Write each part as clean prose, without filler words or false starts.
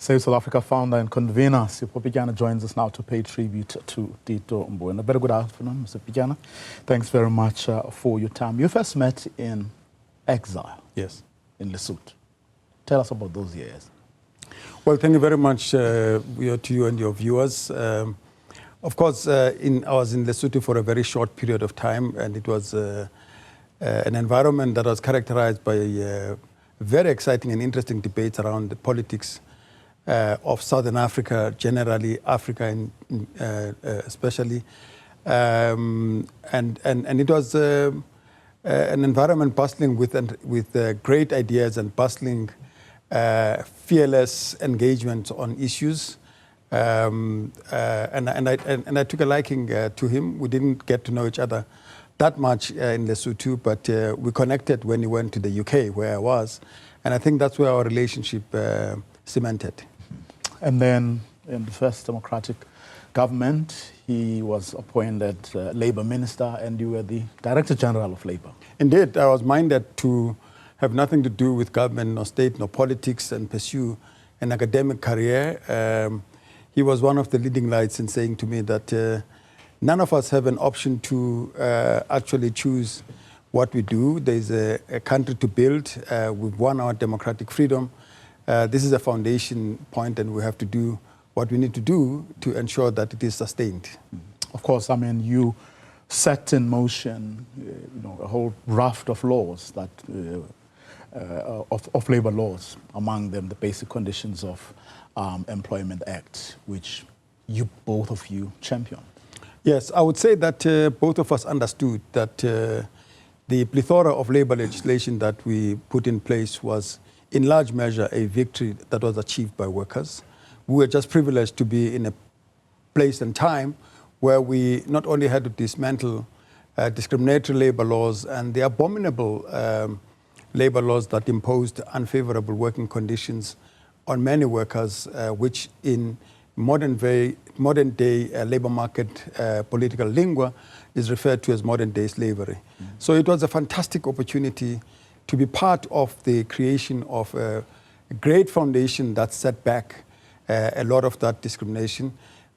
South Africa founder and convener Sipho Pityana joins us now to pay tribute to Tito Mboweni. A very good afternoon, Mr. Pityana. Thanks very much for your time. You first met in exile. Yes. In Lesotho. Tell us about those years. Well, thank you very much to you and your viewers. Of course, I was in Lesotho for a very short period of time, and it was an environment that was characterized by very exciting and interesting debates around the politics of Southern Africa, generally Africa especially, and it was an environment bustling with great ideas and bustling, fearless engagement on issues, and I took a liking to him. We didn't get to know each other that much in Lesotho, but we connected when he went to the UK, where I was, and I think that's where our relationship cemented. And then in the first democratic government, he was appointed Labour Minister, and you were the Director General of Labour. Indeed, I was minded to have nothing to do with government, nor state, nor politics, and pursue an academic career. He was one of the leading lights in saying to me that none of us have an option to actually choose what we do. There's a country to build. We've won our democratic freedom. This is a foundation point, and we have to do what we need to do to ensure that it is sustained. Of course, I mean, you set in motion a whole raft of laws, that of labor laws, among them the Basic Conditions of Employment Act, which both of you championed. Yes, I would say that both of us understood that the plethora of labor legislation that we put in place was in large measure a victory that was achieved by workers. We were just privileged to be in a place and time where we not only had to dismantle discriminatory labor laws and the abominable labor laws that imposed unfavorable working conditions on many workers, which in modern day labor market political lingua is referred to as modern day slavery. So it was a fantastic opportunity to be part of the creation of a great foundation that set back a lot of that discrimination.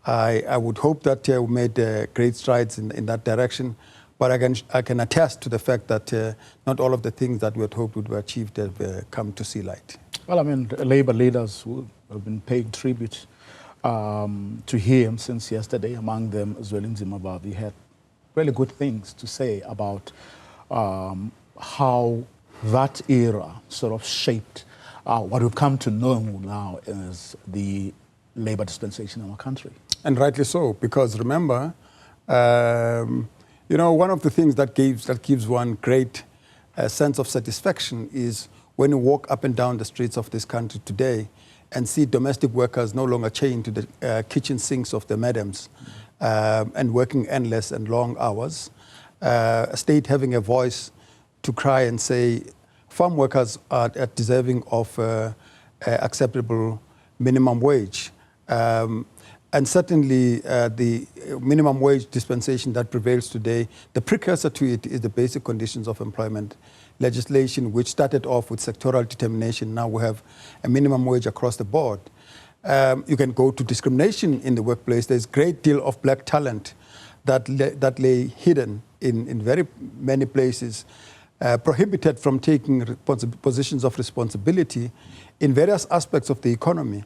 I would hope that we made great strides in that direction, but I can attest to the fact that not all of the things that we had hoped would be achieved have come to see light. Well, I mean, labor leaders who have been paying tribute to him since yesterday, among them Zweli Nzimambi, had really good things to say about how that era sort of shaped what we've come to know now as the labor dispensation in our country. And rightly so, because remember, one of the things that gives one great sense of satisfaction is when you walk up and down the streets of this country today and see domestic workers no longer chained to the kitchen sinks of the madams and working endless and long hours, a state having a voice to cry and say farm workers are deserving of acceptable minimum wage. And certainly the minimum wage dispensation that prevails today, the precursor to it is the Basic Conditions of Employment legislation, which started off with sectoral determination. Now we have a minimum wage across the board. You can go to discrimination in the workplace. There's a great deal of black talent that lay hidden in very many places, prohibited from taking positions of responsibility in various aspects of the economy.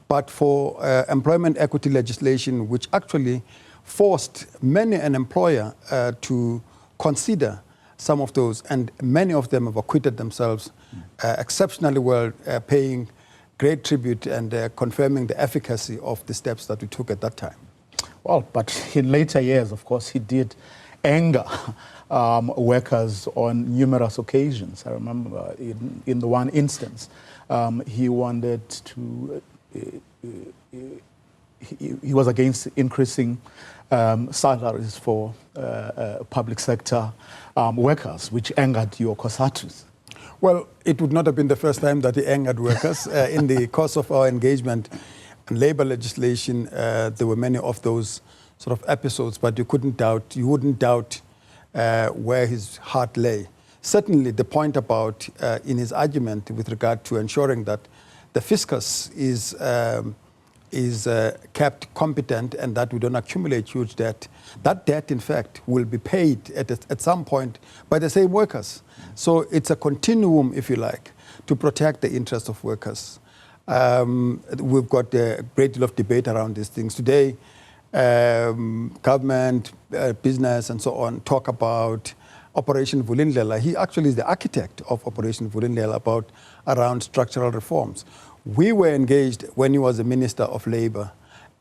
But for employment equity legislation, which actually forced many an employer to consider some of those, and many of them have acquitted themselves exceptionally well, paying great tribute and confirming the efficacy of the steps that we took at that time. Well, but in later years, of course, he did anger workers on numerous occasions. I remember in the one instance, he wanted to, he was against increasing salaries for public sector workers, which angered your COSATUs. Well, it would not have been the first time that he angered workers. In the course of our engagement in labor legislation, there were many of those sort of episodes, but you wouldn't doubt where his heart lay. Certainly the point about in his argument with regard to ensuring that the fiscus is kept competent and that we don't accumulate huge debt. That debt, in fact, will be paid at some point by the same workers. So it's a continuum, if you like, to protect the interests of workers. We've got a great deal of debate around these things. Today, government, business, and so on talk about Operation Vulindlela. He actually is the architect of Operation Vulindlela around structural reforms. We were engaged when he was the Minister of Labour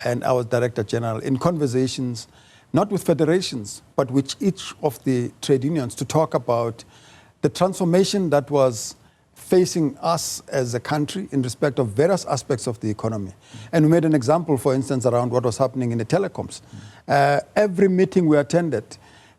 and I was Director General in conversations, not with federations, but with each of the trade unions to talk about the transformation that was facing us as a country in respect of various aspects of the economy. And we made an example, for instance, around what was happening in the telecoms. Every meeting we attended,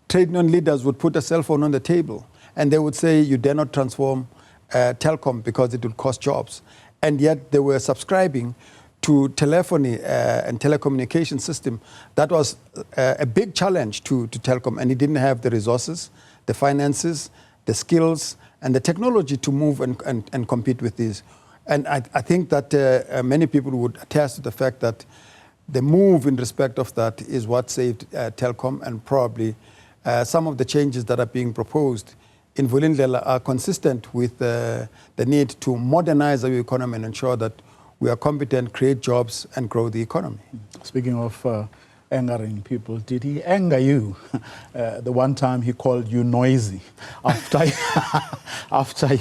trade union leaders would put a cell phone on the table and they would say, you dare not transform telecom because it will cost jobs. And yet they were subscribing to telephony and telecommunication system. That was a big challenge to telecom, and it didn't have the resources, the finances, the skills, and the technology to move and compete with these. And I think that many people would attest to the fact that the move in respect of that is what saved telecom, and probably some of the changes that are being proposed in Vulindlela are consistent with the need to modernize our economy and ensure that we are competent, create jobs, and grow the economy. Speaking of angering people, did he anger you the one time he called you noisy after, after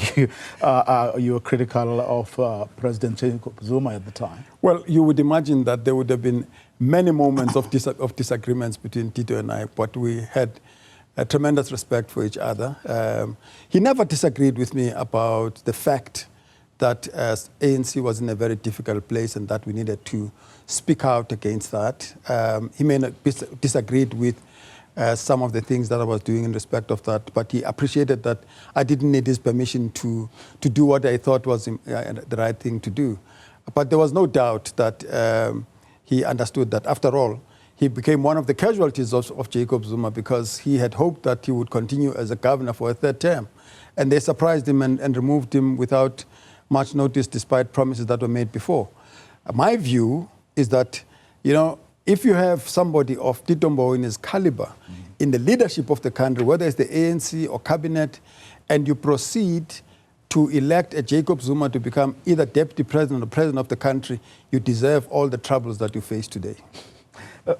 you were critical of President Jacob Zuma at the time? Well, you would imagine that there would have been many moments of disagreements between Tito and I, but we had a tremendous respect for each other. He never disagreed with me about the fact that ANC was in a very difficult place and that we needed to speak out against that. He may not disagreed with some of the things that I was doing in respect of that, but he appreciated that I didn't need his permission to do what I thought was the right thing to do. But there was no doubt that he understood that, after all, he became one of the casualties of Jacob Zuma because he had hoped that he would continue as a governor for a third term. And they surprised him and removed him without much notice, despite promises that were made before. My view is that, you know, if you have somebody of Tito Mboweni's caliber in the leadership of the country, whether it's the ANC or cabinet, and you proceed to elect a Jacob Zuma to become either deputy president or president of the country, you deserve all the troubles that you face today.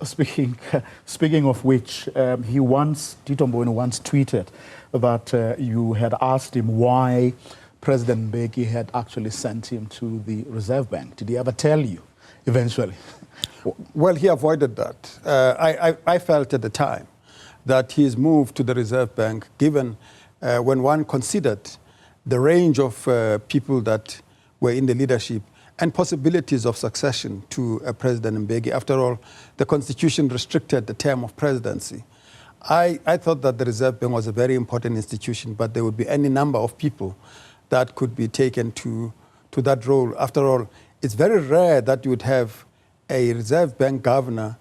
Speaking of which, Tito Mboweni once tweeted that you had asked him why President Mbeki had actually sent him to the Reserve Bank. Did he ever tell you eventually? Well, he avoided that. I felt at the time that his move to the Reserve Bank, given when one considered the range of people that were in the leadership and possibilities of succession to President Mbeki. After all, the Constitution restricted the term of presidency. I thought that the Reserve Bank was a very important institution, but there would be any number of people that could be taken to that role. After all, it's very rare that you would have a Reserve Bank governor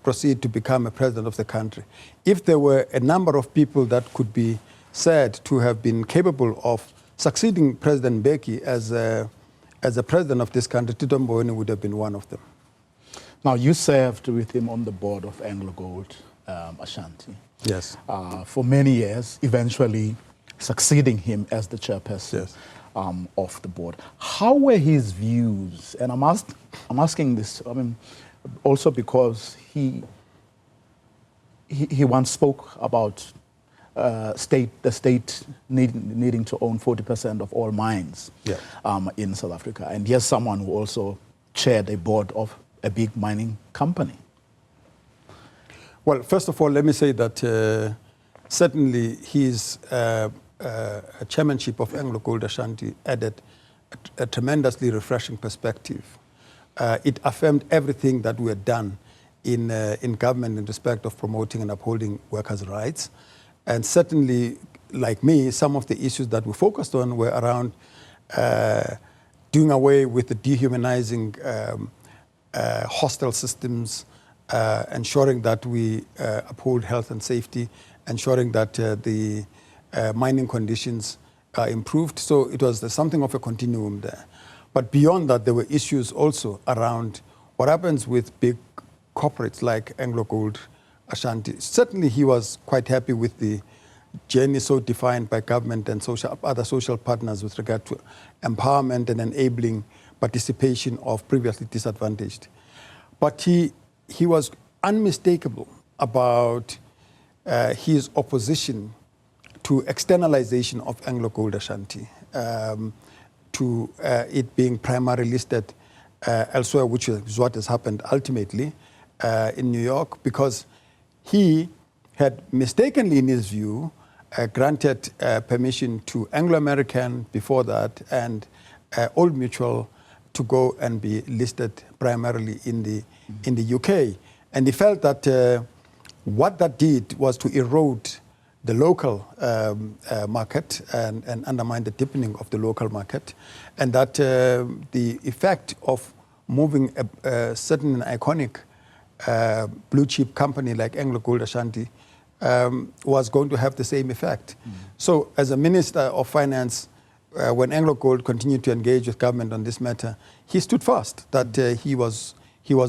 proceed to become a president of the country. If there were a number of people that could be said to have been capable of succeeding President Mbeki as a president of this country, Tito Mboweni would have been one of them. Now, you served with him on the board of Anglo Gold Ashanti. Yes. For many years, eventually succeeding him as the chairperson. Yes. Of the board. How were his views? And I'm asking this, I mean, also because he once spoke about the state needing to own 40% of all mines in South Africa. And here's someone who also chaired a board of a big mining company. Well, first of all, let me say that certainly his chairmanship of Anglo Gold Ashanti added a tremendously refreshing perspective. It affirmed everything that we had done in government in respect of promoting and upholding workers' rights. And certainly, like me, some of the issues that we focused on were around doing away with the dehumanizing hostile systems, ensuring that we uphold health and safety, ensuring that the mining conditions are improved. So it was something of a continuum there. But beyond that, there were issues also around what happens with big corporates like AngloGold Ashanti. Certainly he was quite happy with the journey so defined by government and other social partners with regard to empowerment and enabling participation of previously disadvantaged. But he was unmistakable about his opposition to externalization of AngloGold Ashanti, to it being primarily listed elsewhere, which is what has happened ultimately in New York, because he had mistakenly, in his view, granted permission to Anglo-American before that and Old Mutual to go and be listed primarily in the UK. And he felt that what that did was to erode the local market and undermine the deepening of the local market, and that the effect of moving a certain iconic blue chip company like AngloGold Ashanti was going to have the same effect. So as a Minister of Finance, when AngloGold continued to engage with government on this matter, he stood fast that he was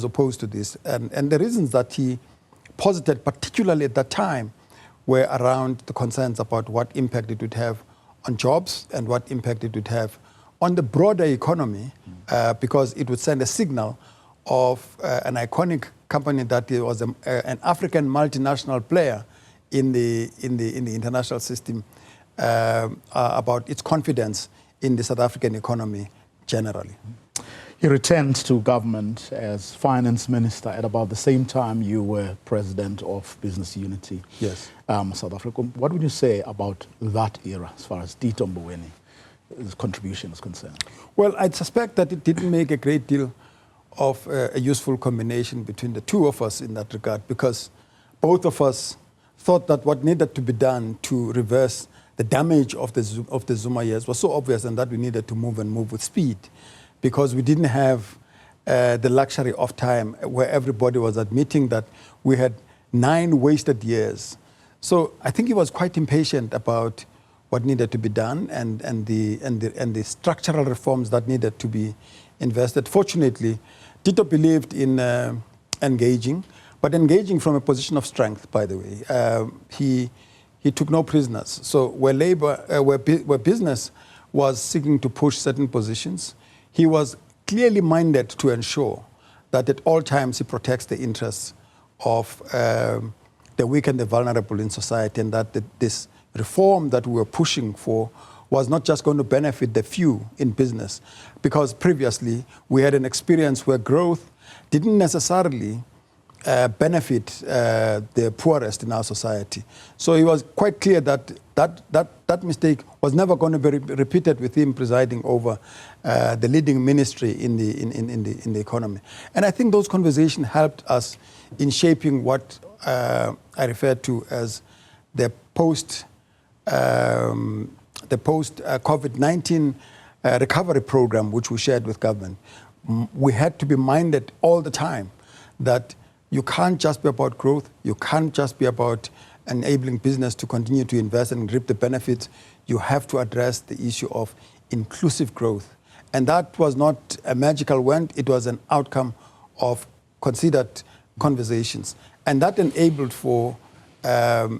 opposed to this. And the reasons that he posited, particularly at that time, were around the concerns about what impact it would have on jobs and what impact it would have on the broader economy, because it would send a signal of an iconic company that was an African multinational player in the international system, about its confidence in the South African economy generally. He returned to government as finance minister at about the same time you were president of Business Unity, yes, South Africa. What would you say about that era as far as Tito Mboweni's contribution is concerned? Well, I suspect that it didn't make a great deal of a useful combination between the two of us in that regard, because both of us thought that what needed to be done to reverse the damage of the Zuma years was so obvious, and that we needed to move with speed, because we didn't have the luxury of time where everybody was admitting that we had 9 wasted years. So I think he was quite impatient about what needed to be done and the structural reforms that needed to be invested. Fortunately, Tito believed in engaging, but engaging from a position of strength, by the way. He took no prisoners. So where business was seeking to push certain positions, he was clearly minded to ensure that at all times he protects the interests of the weak and the vulnerable in society, and that this reform that we were pushing for was not just going to benefit the few in business, because previously we had an experience where growth didn't necessarily benefit the poorest in our society. So it was quite clear that mistake was never going to be repeated with him presiding over the leading ministry in the economy. And I think those conversations helped us in shaping what I refer to as the post COVID-19 recovery program, which we shared with government. We had to be minded all the time that you can't just be about growth, you can't just be about enabling business to continue to invest and reap the benefits. You have to address the issue of inclusive growth. And that was not a magical wand, it was an outcome of considered conversations. And that enabled for a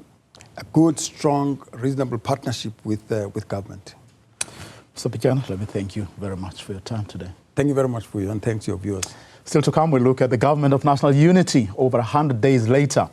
good, strong, reasonable partnership with government. Mr. Ptyana, let me thank you very much for your time today. Thank you very much for you, and thanks to your viewers. Still to come, we'll look at the government of national unity over 100 days later.